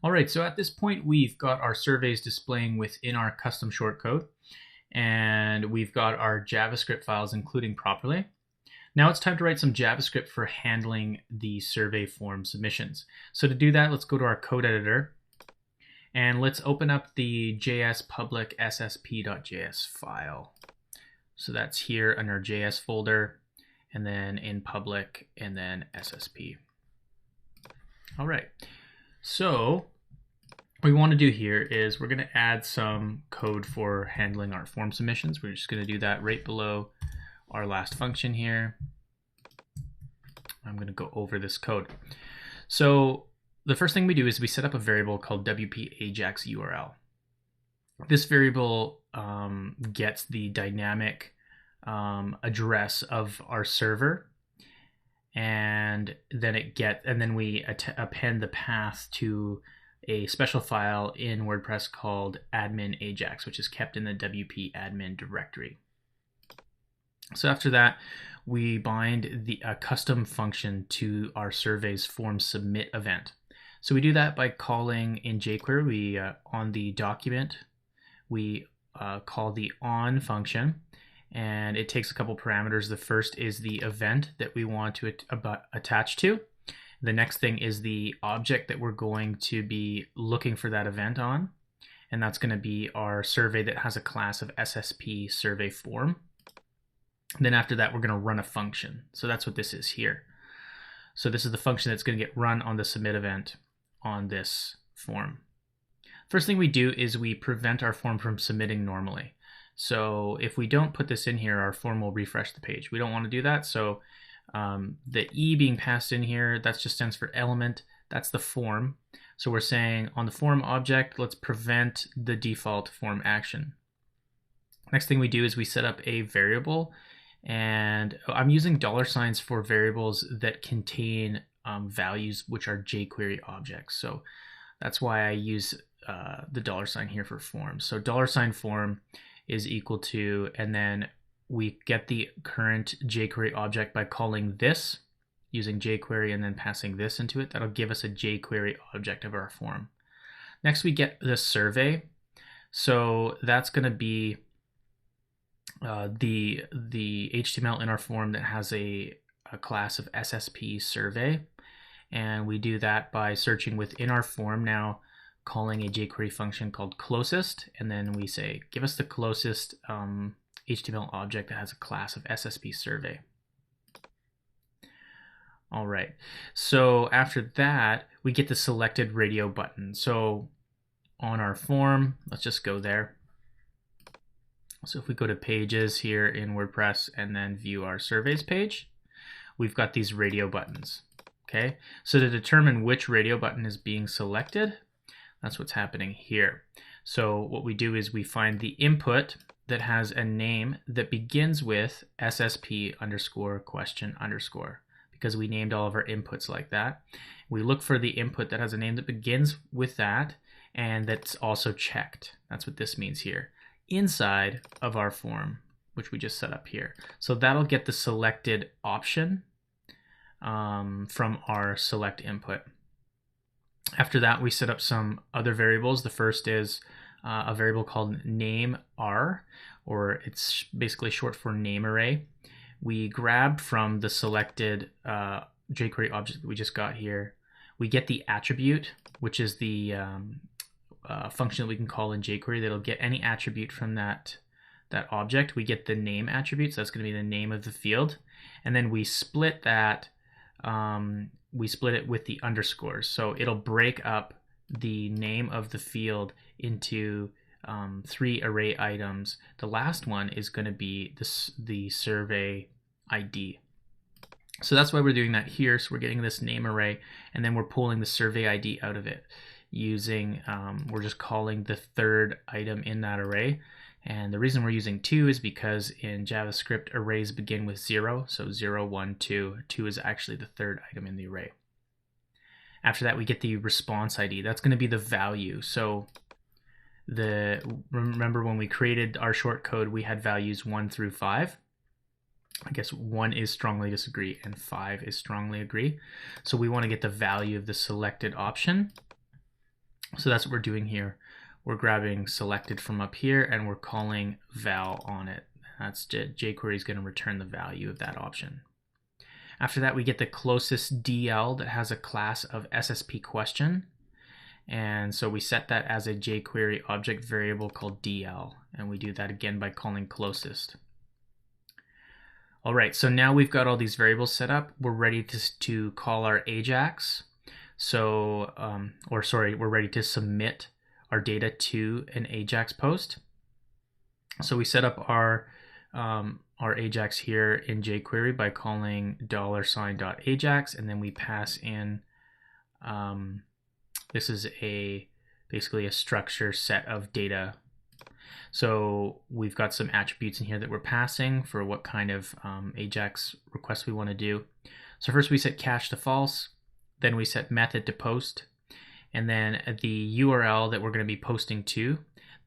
All right, so at this point, we've got our surveys displaying within our custom shortcode, and we've got our JavaScript files including properly. Now it's time to write some JavaScript for handling the survey form submissions. So to do that, let's go to our code editor, and let's open up the JS public ssp.js file. So that's here in our JS folder, and then in public, and then SSP. All right, so what we want to do here is we're going to add some code for handling our form submissions. We're just going to do that right below our last function here. I'm going to go over this code. So the first thing we do is we set up a variable called WP Ajax URL. This variable gets the dynamic address of our server, and then we append the path to a special file in WordPress called admin Ajax, which is kept in the WP admin directory. So after that, we bind a custom function to our survey's form submit event. So we do that by calling in jQuery, on the document, we call the on function, and it takes a couple parameters. The first is the event that we want to attach to. The next thing is the object that we're going to be looking for that event on, and that's going to be our survey that has a class of SSP survey form. Then after that, we're going to run a function. So that's what this is here. So this is the function that's going to get run on the submit event on this form. First thing we do is we prevent our form from submitting normally. So if we don't put this in here, our form will refresh the page. We don't want to do that. So the E being passed in here, that just stands for element. That's the form. So we're saying on the form object, let's prevent the default form action. Next thing we do is we set up a variable, and I'm using $signs for variables that contain values which are jQuery objects. So that's why I use the $sign here for form. So $sign form is equal to, and then we get the current jQuery object by calling this, using jQuery and then passing this into it. That'll give us a jQuery object of our form. Next, we get the survey. So that's going to be the HTML in our form that has a class of SSP survey. And we do that by searching within our form now, calling a jQuery function called closest, and then we say, give us the closest HTML object that has a class of SSP survey. All right, so after that, we get the selected radio button. So on our form, let's just go there. So if we go to pages here in WordPress and then view our surveys page, we've got these radio buttons. Okay, so to determine which radio button is being selected, that's what's happening here. So what we do is we find the input that has a name that begins with SSP underscore question underscore, because we named all of our inputs like that. We look for the input that has a name that begins with that and that's also checked. That's what this means here, inside of our form, which we just set up here. So that'll get the selected option from our select input. After that, we set up some other variables. The first is a variable called name R, or it's basically short for name array. We grab from the selected jQuery object that we just got here. We get the attribute, which is the function that we can call in jQuery that'll get any attribute from that object. We get the name attribute, so that's going to be the name of the field, and then we split that. We split it with the underscores, so it'll break up the name of the field into 3 array items. The last one is going to be the survey ID. So that's why we're doing that here. So we're getting this name array, and then we're pulling the survey ID out of it using, we're just calling the third item in that array. And the reason we're using 2 is because in JavaScript, arrays begin with 0. So 0, 1, 2. 2 is actually the third item in the array. After that, we get the response ID. That's going to be the value. So remember when we created our shortcode, we had values 1 through 5. I guess 1 is strongly disagree and 5 is strongly agree. So we want to get the value of the selected option. So that's what we're doing here. We're grabbing selected from up here and we're calling val on it. That's jQuery is going to return the value of that option. After that, we get the closest DL that has a class of SSP question. And so we set that as a jQuery object variable called DL. And we do that again by calling closest. All right, so now we've got all these variables set up. We're ready to call our AJAX. So, we're ready to submit our data to an AJAX post. So we set up our AJAX here in jQuery by calling $.ajax, and then we pass in, this is basically a structure set of data. So we've got some attributes in here that we're passing for what kind of AJAX request we want to do. So first we set cache to false, then we set method to post, and then the URL that we're going to be posting to,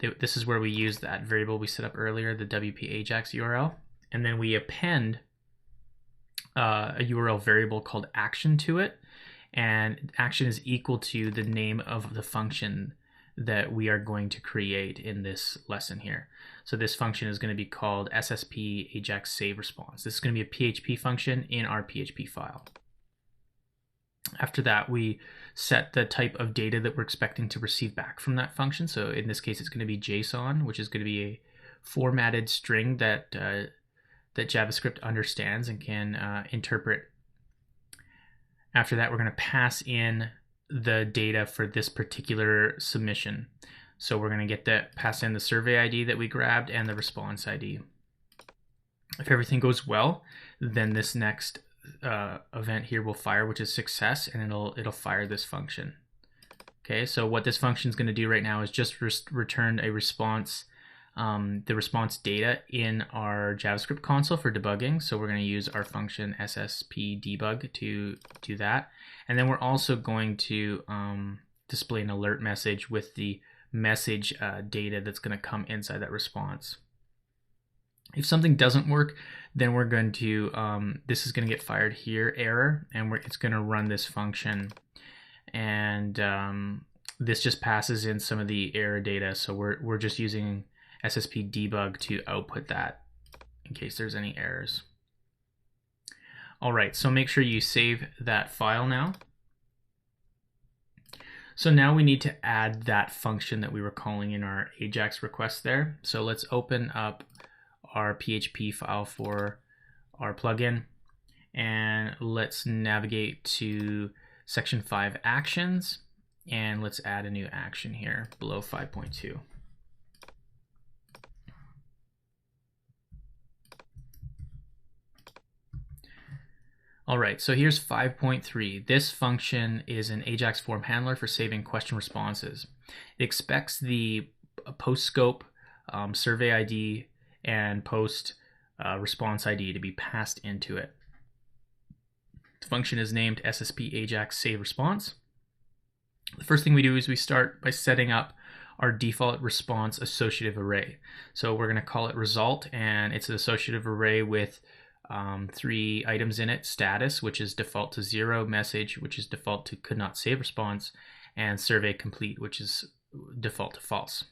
this is where we use that variable we set up earlier, the WP AJAX URL, and then we append a URL variable called action to it, and action is equal to the name of the function that we are going to create in this lesson here. So this function is going to be called SSP AJAX save response. This is going to be a PHP function in our PHP file. After that, we set the type of data that we're expecting to receive back from that function. So in this case, it's going to be JSON, which is going to be a formatted string that that JavaScript understands and can interpret. After that, we're going to pass in the data for this particular submission. So we're going to pass in the survey ID that we grabbed and the response ID. If everything goes well, then this next event here will fire, which is success, and it'll fire this function. Okay, so what this function is going to do right now is just return a response, the response data in our JavaScript console for debugging. So we're going to use our function SSP debug to do that, and then we're also going to display an alert message with the message data that's going to come inside that response. If something doesn't work, then we're going to, this is going to get fired here, error, and it's going to run this function. And this just passes in some of the error data. So we're just using SSP debug to output that in case there's any errors. All right, so make sure you save that file now. So now we need to add that function that we were calling in our AJAX request there. So let's open up our PHP file for our plugin, and let's navigate to section 5 actions, and let's add a new action here below 5.2. All right, so here's 5.3. This function is an AJAX form handler for saving question responses. It expects the post scope, survey ID, and post response ID to be passed into it. The function is named SSP AJAX save response. The first thing we do is we start by setting up our default response associative array. So we're going to call it result, and it's an associative array with 3 items in it: status, which is default to 0, message, which is default to could not save response, and survey complete, which is default to false.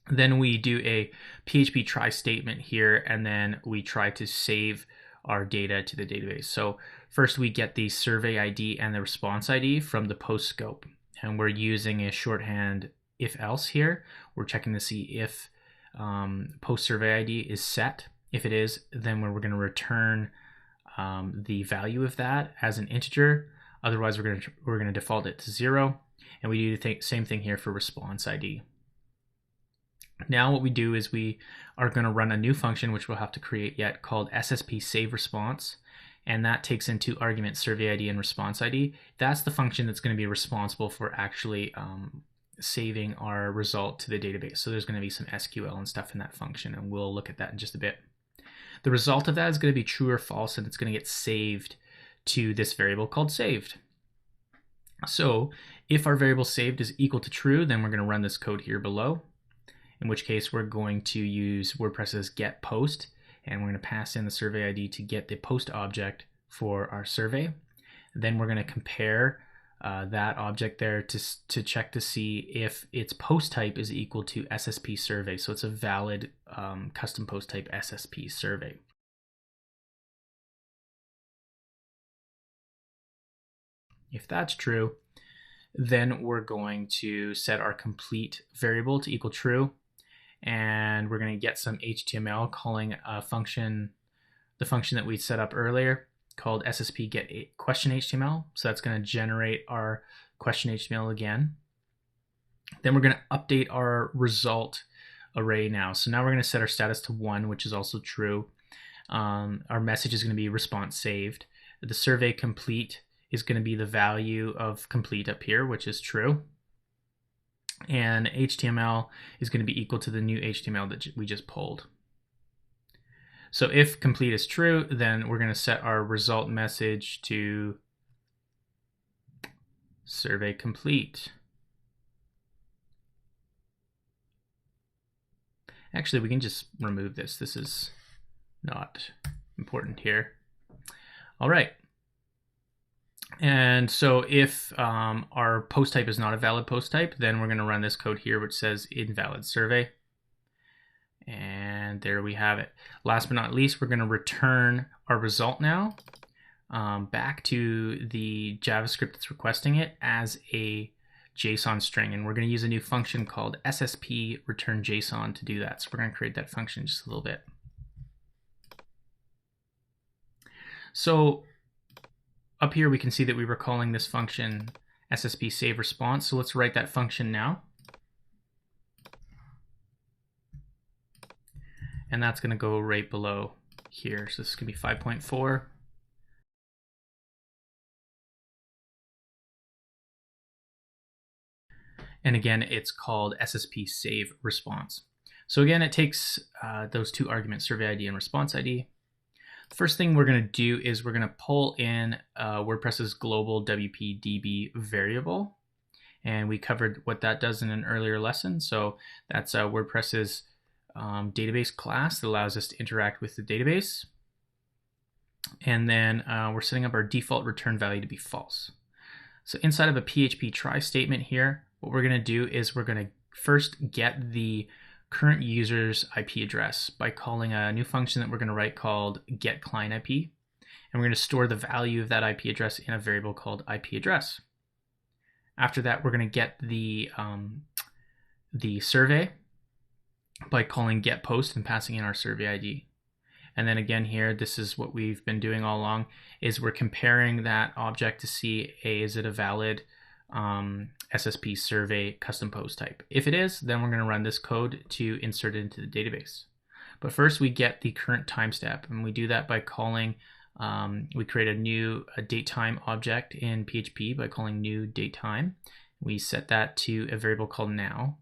Then we do a PHP try statement here, and then we try to save our data to the database. So first we get the survey ID and the response ID from the post scope, and we're using a shorthand if else here. We're checking to see if post survey ID is set. If it is, then we're going to return the value of that as an integer. Otherwise, we're going to default it to 0, and we do the same thing here for response ID. Now what we do is we are going to run a new function, which we'll have to create yet, called SSP save response, and that takes into argument survey ID and response ID. That's the function that's going to be responsible for actually saving our result to the database. So there's going to be some SQL and stuff in that function, and we'll look at that in just a bit. The result of that is going to be true or false, and it's going to get saved to this variable called saved. So if our variable saved is equal to true, then we're going to run this code here below, in which case we're going to use WordPress's get post, and we're going to pass in the survey ID to get the post object for our survey. Then we're going to compare that object there to check to see if its post type is equal to SSP survey. So it's a valid custom post type SSP survey. If that's true, then we're going to set our complete variable to equal true, and we're going to get some HTML calling a function, the function that we set up earlier called SSP get question HTML. So that's going to generate our question HTML again. Then we're going to update our result array now. So now we're going to set our status to 1, which is also true. Our message is going to be response saved. The survey complete is going to be the value of complete up here, which is true. And HTML is going to be equal to the new HTML that we just pulled. So if complete is true, then we're going to set our result message to survey complete. Actually, we can just remove this. This is not important here. All right. And so if our post type is not a valid post type, then we're going to run this code here, which says invalid survey. And there we have it. Last but not least, we're going to return our result now back to the JavaScript that's requesting it as a JSON string. And we're going to use a new function called SSP return JSON to do that. So we're going to create that function in just a little bit. So up here, we can see that we were calling this function SSP save response. So let's write that function now. And that's going to go right below here. So this is going to be 5.4. And again, it's called SSP save response. So again, it takes those two arguments, survey ID and response ID. First thing we're going to do is we're going to pull in WordPress's global WP-DB variable. And we covered what that does in an earlier lesson. So that's WordPress's database class that allows us to interact with the database. And then we're setting up our default return value to be false. So inside of a PHP try statement here, what we're going to do is we're going to first get the current user's IP address by calling a new function that we're going to write called getClientIP. And we're going to store the value of that IP address in a variable called IP address. After that, we're going to get the survey by calling getPost and passing in our survey ID. And then again here, this is what we've been doing all along, is we're comparing that object to see, is it a valid SSP survey custom post type. If it is, then we're going to run this code to insert it into the database. But first we get the current timestamp, and we do that by calling, we create a new datetime object in PHP by calling new datetime. We set that to a variable called now.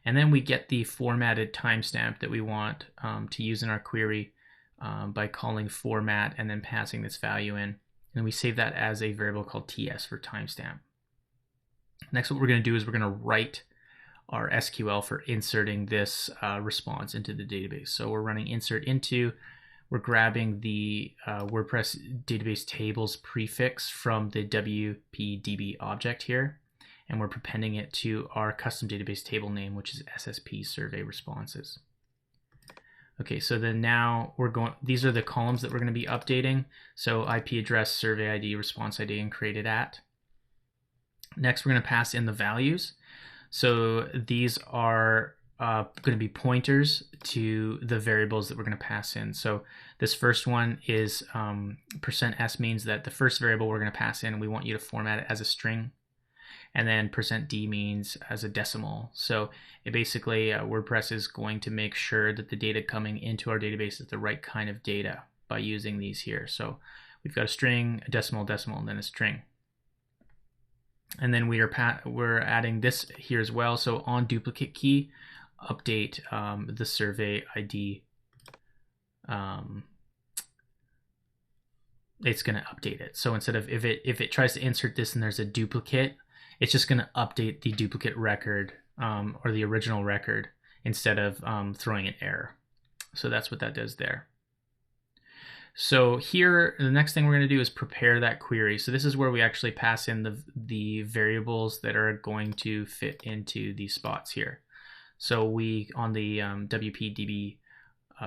And then we get the formatted timestamp that we want to use in our query by calling format and then passing this value in. And we save that as a variable called TS for timestamp. Next, what we're going to do is we're going to write our SQL for inserting this response into the database. So we're running insert into, we're grabbing the WordPress database tables prefix from the WP-DB object here, and we're appending it to our custom database table name, which is SSP survey responses. Okay, so then now we're going, these are the columns that we're going to be updating. So IP address, survey ID, response ID, and created at. Next, we're going to pass in the values. So these are going to be pointers to the variables that we're going to pass in. So this first one is %s means that the first variable we're going to pass in, we want you to format it as a string. And then %d means as a decimal. So it basically, WordPress is going to make sure that the data coming into our database is the right kind of data by using these here. So we've got a string, a decimal, decimal, and then a string. And then we're adding this here as well. So on duplicate key, update the survey ID. It's going to update it. So instead of if it tries to insert this and there's a duplicate, it's just going to update the duplicate record or the original record instead of throwing an error. So that's what that does there. So here, the next thing we're going to do is prepare that query. So this is where we actually pass in the variables that are going to fit into these spots here. So we, on the WPDB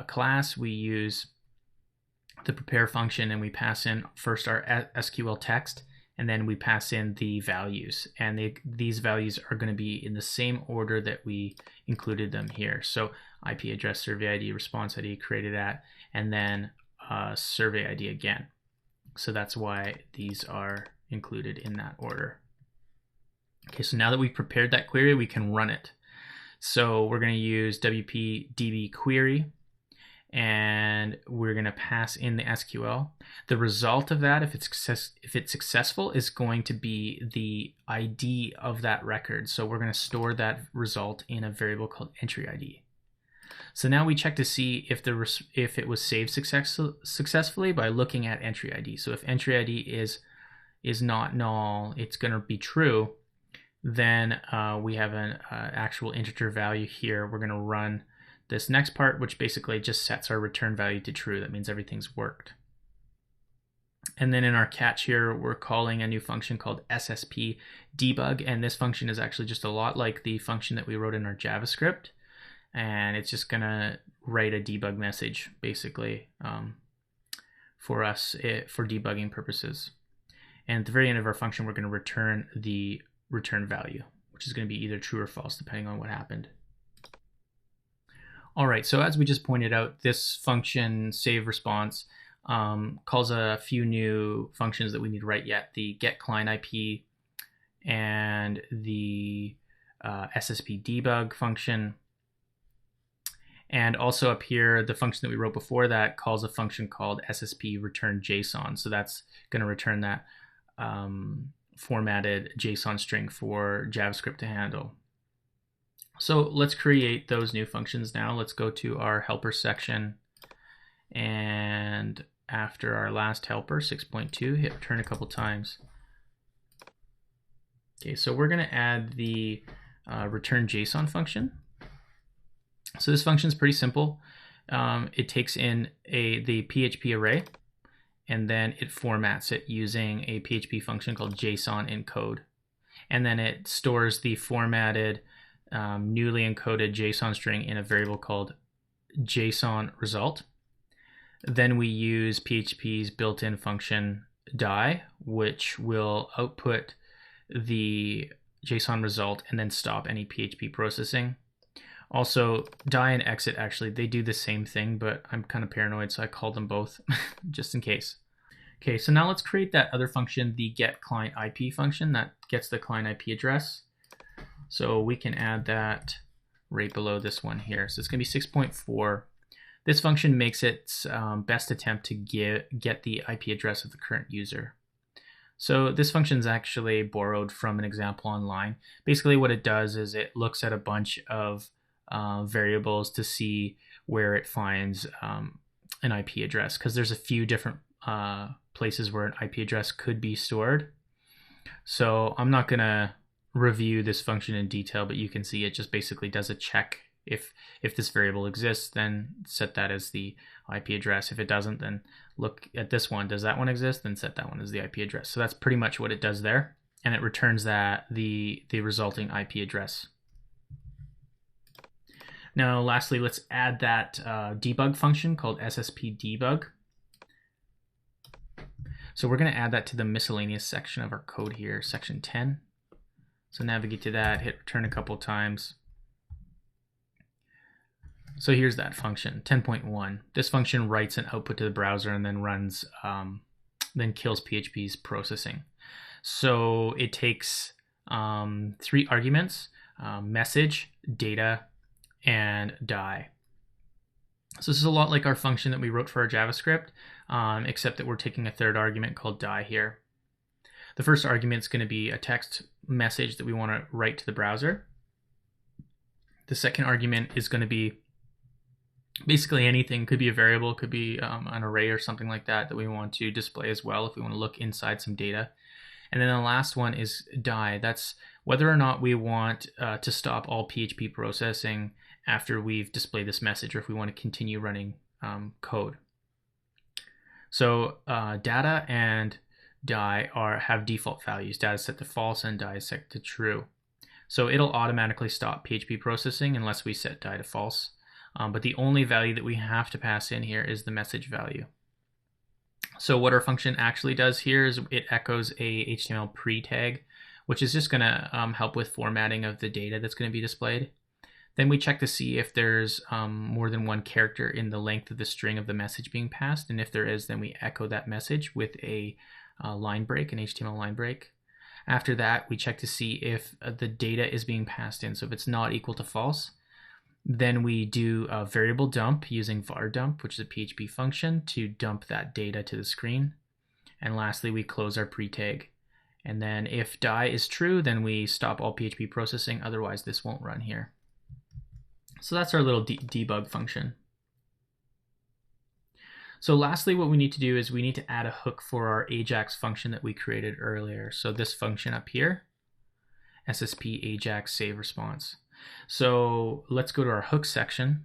class, we use the prepare function and we pass in first our SQL text, and then we pass in the values. And these values are going to be in the same order that we included them here. So IP address, survey ID, response ID, created at, and then survey ID again. So that's why these are included in that order. Okay, so now that we've prepared that query, we can run it. So we're going to use WPDB query, and we're going to pass in the SQL. The result of that, if it's successful, is going to be the ID of that record. So we're going to store that result in a variable called entry ID. So now we check to see if it was saved successfully by looking at entry ID. So if entry ID is not null, it's going to be true. Then we have an actual integer value here. We're going to run this next part, which basically just sets our return value to true. That means everything's worked. And then in our catch here, we're calling a new function called SSP debug. And this function is actually just a lot like the function that we wrote in our JavaScript. And it's just going to write a debug message, basically, for us for debugging purposes. And at the very end of our function, we're going to return the return value, which is going to be either true or false, depending on what happened. All right, so as we just pointed out, this function save response calls a few new functions that we need to write yet: the get client IP and the SSP debug function. And also up here, the function that we wrote before that calls a function called SSP return JSON. So that's going to return that formatted JSON string for JavaScript to handle. So let's create those new functions now. Let's go to our helper section. And after our last helper, 6.2, hit return a couple times. Okay, so we're going to add the return JSON function. So this function is pretty simple. It takes in the PHP array, and then it formats it using a PHP function called JSON encode. And then it stores the formatted, newly encoded JSON string in a variable called JSON result. Then we use PHP's built-in function die, which will output the JSON result and then stop any PHP processing. Also, die and exit, actually, they do the same thing, but I'm kind of paranoid, so I called them both just in case. Okay, so now let's create that other function, the get client IP function that gets the client IP address. So we can add that right below this one here. So it's going to be 6.4. This function makes its best attempt to get the IP address of the current user. So this function is actually borrowed from an example online. Basically what it does is it looks at a bunch of variables to see where it finds an IP address, because there's a few different places where an IP address could be stored. So I'm not going to review this function in detail, but you can see it just basically does a check. If this variable exists, then set that as the IP address. If it doesn't, then look at this one. Does that one exist? Then set that one as the IP address. So that's pretty much what it does there, and it returns that the resulting IP address. Now, lastly, let's add that debug function called SSP debug. So we're going to add that to the miscellaneous section of our code here, section 10. So navigate to that, hit return a couple times. So here's that function, 10.1. This function writes an output to the browser and then runs, then kills PHP's processing. So it takes 3 arguments: message, data, and die. So this is a lot like our function that we wrote for our JavaScript, except that we're taking a third argument called die here. The first argument is going to be a text message that we want to write to the browser. The second argument is going to be basically anything. Could be a variable, could be an array or something like that we want to display as well if we want to look inside some data. And then the last one is die. That's whether or not we want to stop all PHP processing after we've displayed this message, or if we want to continue running code. So data and die have default values. Data is set to false and die is set to true. So it'll automatically stop PHP processing unless we set die to false. But the only value that we have to pass in here is the message value. So what our function actually does here is it echoes a HTML pre-tag, which is just going to help with formatting of the data that's going to be displayed. Then we check to see if there's more than one character in the length of the string of the message being passed. And if there is, then we echo that message with a line break, an HTML line break. After that, we check to see if the data is being passed in. So if it's not equal to false, then we do a variable dump using var dump, which is a PHP function, to dump that data to the screen. And lastly, we close our pre-tag. And then if die is true, then we stop all PHP processing. Otherwise, this won't run here. So that's our little debug function. So lastly, what we need to do is we need to add a hook for our Ajax function that we created earlier. So this function up here, SSP Ajax save response. So let's go to our hook section.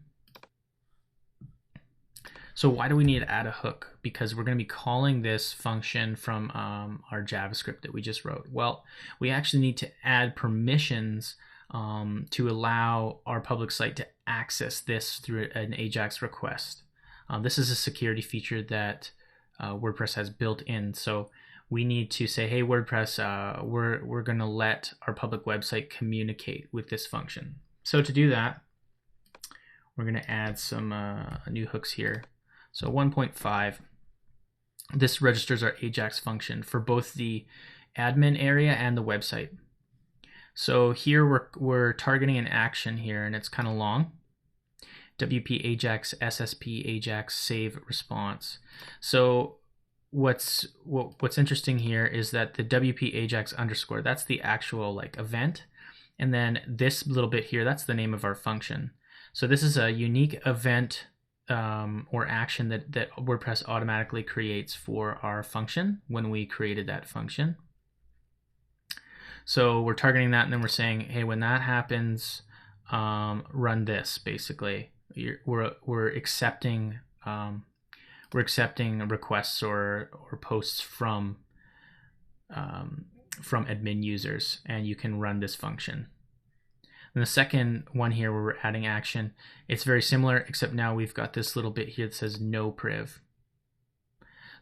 So why do we need to add a hook? Because we're going to be calling this function from our JavaScript that we just wrote. Well, we actually need to add permissions to allow our public site to access this through an Ajax request. This is a security feature that WordPress has built in. So we need to say, hey, WordPress, we're going to let our public website communicate with this function. So to do that, we're going to add some new hooks here. So 1.5, this registers our Ajax function for both the admin area and the website. So here we're targeting an action here, and it's kind of long. WP Ajax SSP Ajax save response. So what's interesting here is that the WP Ajax underscore, that's the actual like event, and then this little bit here, that's the name of our function. So this is a unique event or action that WordPress automatically creates for our function when we created that function. So we're targeting that, and then we're saying, hey, when that happens, run this. Basically, we're accepting requests or posts from admin users, and you can run this function. And the second one here where we're adding action, it's very similar, except now we've got this little bit here that says no priv.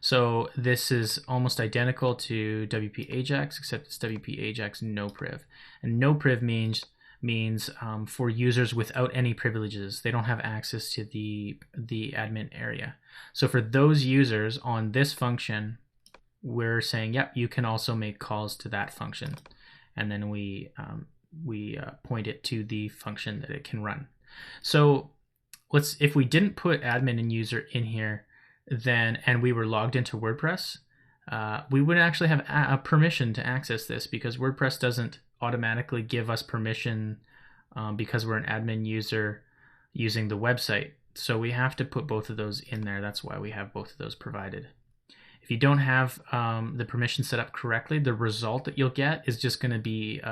So this is almost identical to WP Ajax, except it's WP Ajax no priv. And no priv means for users without any privileges. They don't have access to the admin area. So for those users on this function, we're saying, yep, you can also make calls to that function. And then we point it to the function that it can run. So if we didn't put admin and user in here, and we were logged into WordPress, we wouldn't actually have a permission to access this, because WordPress doesn't automatically give us permission because we're an admin user using the website. So we have to put both of those in there. That's why we have both of those provided. If you don't have the permission set up correctly, the result that you'll get is just going to be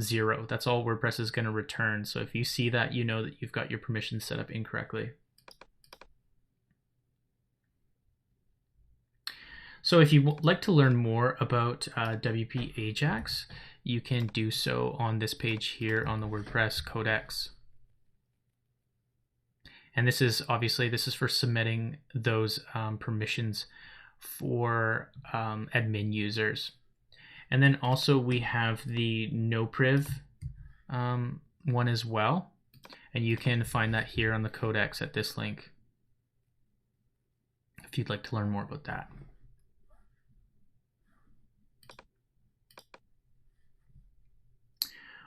0. That's all WordPress is going to return. So if you see that, you know that you've got your permissions set up incorrectly. So if you'd like to learn more about WP Ajax, you can do so on this page here on the WordPress Codex. And this is for submitting those permissions for admin users. And then also we have the no priv one as well. And you can find that here on the Codex at this link if you'd like to learn more about that.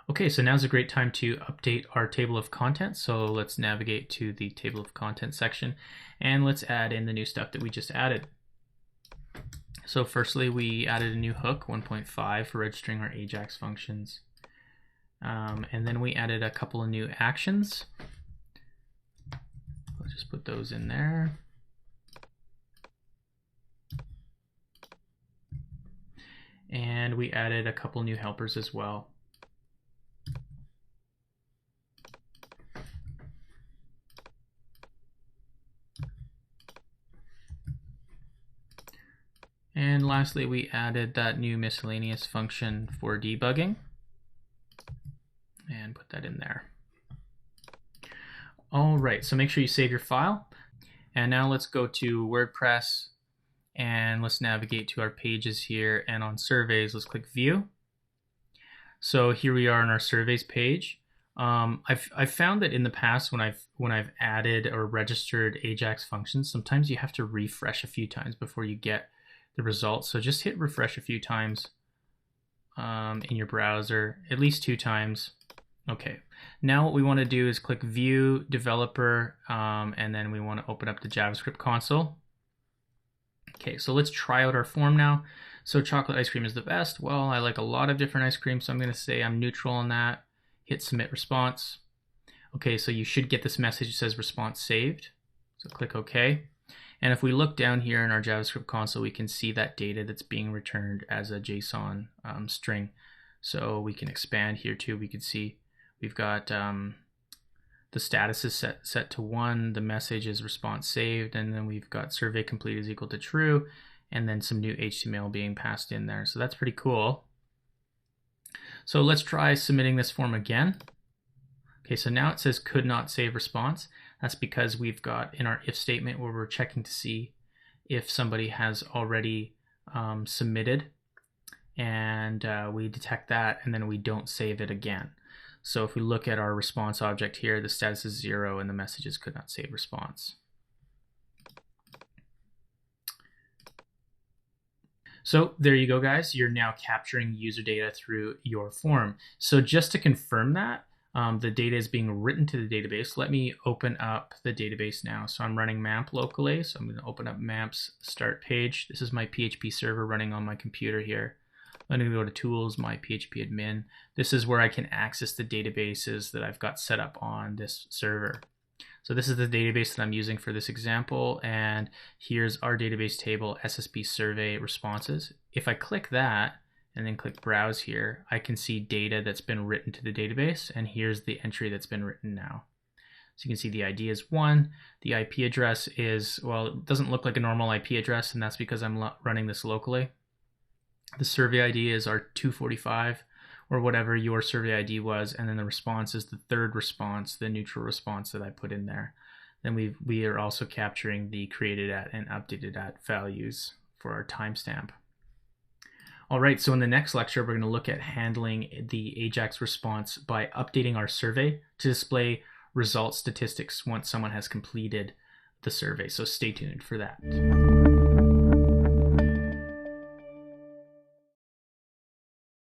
Okay, so now's a great time to update our table of contents. So let's navigate to the table of contents section, and let's add in the new stuff that we just added. So firstly, we added a new hook, 1.5, for registering our Ajax functions. And then we added a couple of new actions. Let's just put those in there. And we added a couple new helpers as well. lastly, we added that new miscellaneous function for debugging and put that in there. All right, so make sure you save your file. And now let's go to WordPress and let's navigate to our pages here, and on surveys, let's click view. So here we are on our surveys page. I've found that in the past when I've added or registered Ajax functions, sometimes you have to refresh a few times before you get the results. So just hit refresh a few times in your browser, at least 2 times. Okay, now what we want to do is click View, Developer, and then we want to open up the JavaScript console. Okay, so let's try out our form now. So chocolate ice cream is the best. Well, I like a lot of different ice cream, so I'm going to say I'm neutral on that. Hit Submit Response. Okay, so you should get this message that says response saved. So click OK. And if we look down here in our JavaScript console, we can see that data that's being returned as a JSON string. So we can expand here too. We can see we've got the status is set to 1, the message is response saved, and then we've got survey complete is equal to true, and then some new HTML being passed in there. So that's pretty cool. So let's try submitting this form again. Okay, so now it says could not save response. That's because we've got in our if statement where we're checking to see if somebody has already submitted, and we detect that, and then we don't save it again. So if we look at our response object here, the status is 0 and the message is could not save response. So there you go, guys. You're now capturing user data through your form. So just to confirm that, the data is being written to the database. Let me open up the database now. So I'm running MAMP locally. So I'm going to open up MAMP's start page. This is my PHP server running on my computer here. I'm going to go to Tools, My PHP Admin. This is where I can access the databases that I've got set up on this server. So this is the database that I'm using for this example, and here's our database table, SSP survey responses. If I click that and then click browse here, I can see data that's been written to the database, and here's the entry that's been written now. So you can see the ID is 1, the IP address is, well, it doesn't look like a normal IP address, and that's because I'm running this locally. The survey ID is our 245, or whatever your survey ID was, and then the response is the third response, the neutral response that I put in there. Then we are also capturing the created at and updated at values for our timestamp. All right, so in the next lecture, we're going to look at handling the Ajax response by updating our survey to display result statistics once someone has completed the survey. So stay tuned for that.